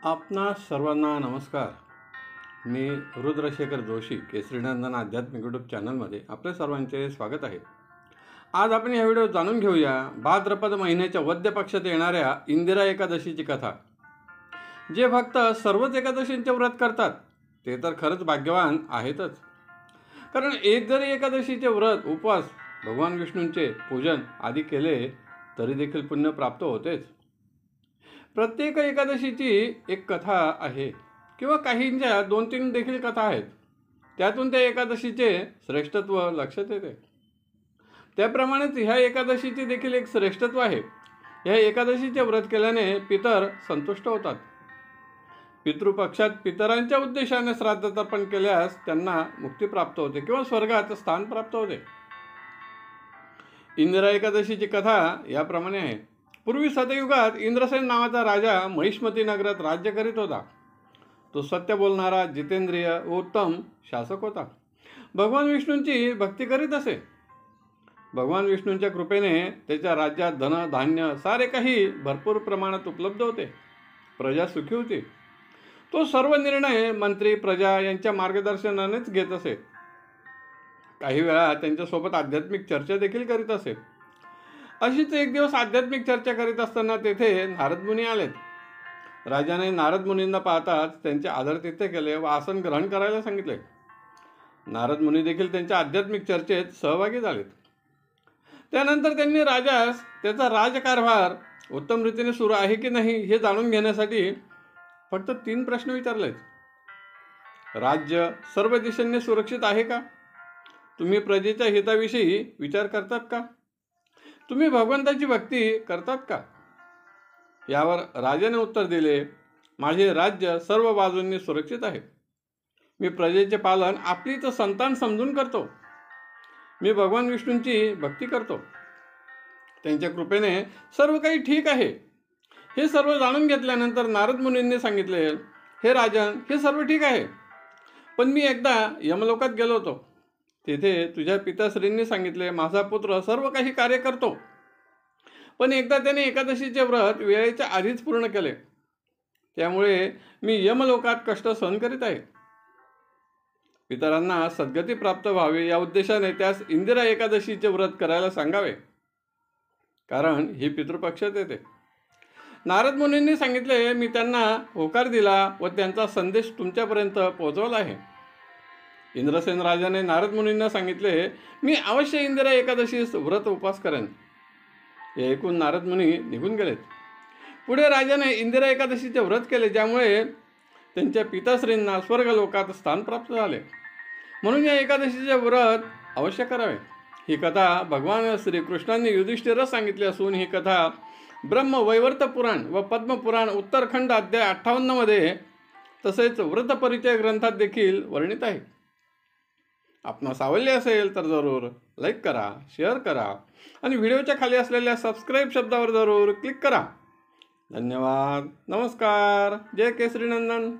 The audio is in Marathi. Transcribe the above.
आपणा सर्वांना नमस्कार. मी रुद्रशेखर जोशी केसरीनंदन आध्यात्मिक यूट्यूब चॅनलमध्ये आपल्या सर्वांचे स्वागत आहे. आज आपण या व्हिडिओ जाणून घेऊया भाद्रपद महिन्याच्या वद्य पक्षात येणाऱ्या इंदिरा एकादशीची कथा. जे भक्त सर्वच एकादशींचे व्रत करतात ते तर खरंच भाग्यवान आहेतच. कारण एक जरी एकादशीचे व्रत उपवास भगवान विष्णूंचे पूजन आदी केले तरी देखील पुण्य प्राप्त होतेच. प्रत्येक एकादशीची एक कथा आहे किंवा काहींच्या 2-3 देखील कथा आहेत. त्यातून त्या एकादशीचे श्रेष्ठत्व लक्षात येते. त्याप्रमाणेच ह्या एकादशीचे देखील एक श्रेष्ठत्व आहे. ह्या एकादशीचे व्रत केल्याने पितर संतुष्ट होतात. पितृपक्षात पितरांच्या उद्देशाने श्राद्ध तर्पण केल्यास त्यांना मुक्ती प्राप्त होते किंवा स्वर्गात स्थान प्राप्त होते. इंदिरा एकादशीची कथा याप्रमाणे आहे. पूर्वी सतयुगात इंद्रसेन नावाचा राजा महिष्मती नगरात राज्य करीत होता. तो सत्य बोलणारा, जितेंद्रिय व उत्तम शासक होता. भगवान विष्णूंची भक्ती करीत असे. भगवान विष्णूंच्या कृपेने त्याच्या राज्यात धन धान्य सारे काही भरपूर प्रमाणात उपलब्ध होते. प्रजा सुखी होती. तो सर्व निर्णय मंत्री प्रजा यांच्या मार्गदर्शनानेच घेत असे. काही वेळा त्यांच्यासोबत आध्यात्मिक चर्चा देखील करीत असे. अशीच एक दिवस आध्यात्मिक चर्चा करीत असताना तेथे नारद मुनी आलेत. राजाने नारद मुनींना पाहताच त्यांचे आदरातिथ्य केले व आसन ग्रहण करायला सांगितले. नारद मुनी देखील त्यांच्या आध्यात्मिक चर्चेत सहभागी झालेत. त्यानंतर त्यांनी राजास त्याचा राजकारभार उत्तम रीतीने सुरू आहे की नाही हे जाणून घेण्यासाठी फक्त 3 प्रश्न विचारलेत. राज्य सर्व दिशांनी सुरक्षित आहे का? तुम्ही प्रजेच्या हिताविषयी विचार करतात का? तुम्ही भगवंताची भक्ती करतात का? यावर राजाने उत्तर दिले, माझे राज्य सर्व बाजूंनी सुरक्षित आहे. मी प्रजेचे पालन आपलीच संतान समजून करतो. मी भगवान विष्णूंची भक्ती करतो. त्यांच्या कृपेने सर्व काही ठीक आहे. हे सर्व जाणून घेतल्यानंतर नारद मुनींनी सांगितले, हे राजन, हे सर्व ठीक आहे, पण मी एकदा यमलोकात गेलो होतो. तेथे तुझ्या पिताश्रींनी सांगितले, माझा पुत्र सर्व काही कार्य करतो, पण एकदा त्याने एकादशीचे व्रत वेळेच्या आधीच पूर्ण केले. त्यामुळे मी यमलोकात कष्ट सहन करीत आहे. पितरांना सद्गती प्राप्त व्हावी या उद्देशाने त्यास इंदिरा एकादशीचे व्रत करायला सांगावे, कारण ही पितृपक्षात येते. नारद मुनींनी सांगितले, मी त्यांना होकार दिला व त्यांचा संदेश तुमच्यापर्यंत पोहोचवला आहे. इंद्रसेन राजाने नारद मुनींना सांगितले, मी अवश्य इंदिरा एकादशीस व्रत उपवास करेन. हे ऐकून नारद मुनी निघून गेलेत. पुढे राजाने इंदिरा एकादशीचे व्रत केले, ज्यामुळे त्यांच्या पिताश्रींना स्वर्गलोकात स्थान प्राप्त झाले. म्हणून या एकादशीचे व्रत अवश्य करावे. ही कथा भगवान श्रीकृष्णांनी युधिष्ठिरास सांगितली असून ही कथा ब्रह्मवैवर्त पुराण व पद्मपुराण उत्तरखंड अध्याय 58 मध्ये तसेच व्रत परिचय ग्रंथात देखील वर्णित आहे. आपणास आवडले असेल तर जरूर लाईक करा, शेअर करा आणि व्हिडिओच्या खाली असलेल्या सबस्क्राईब शब्दावर जरूर क्लिक करा. धन्यवाद. नमस्कार. जय केसरीनंदन.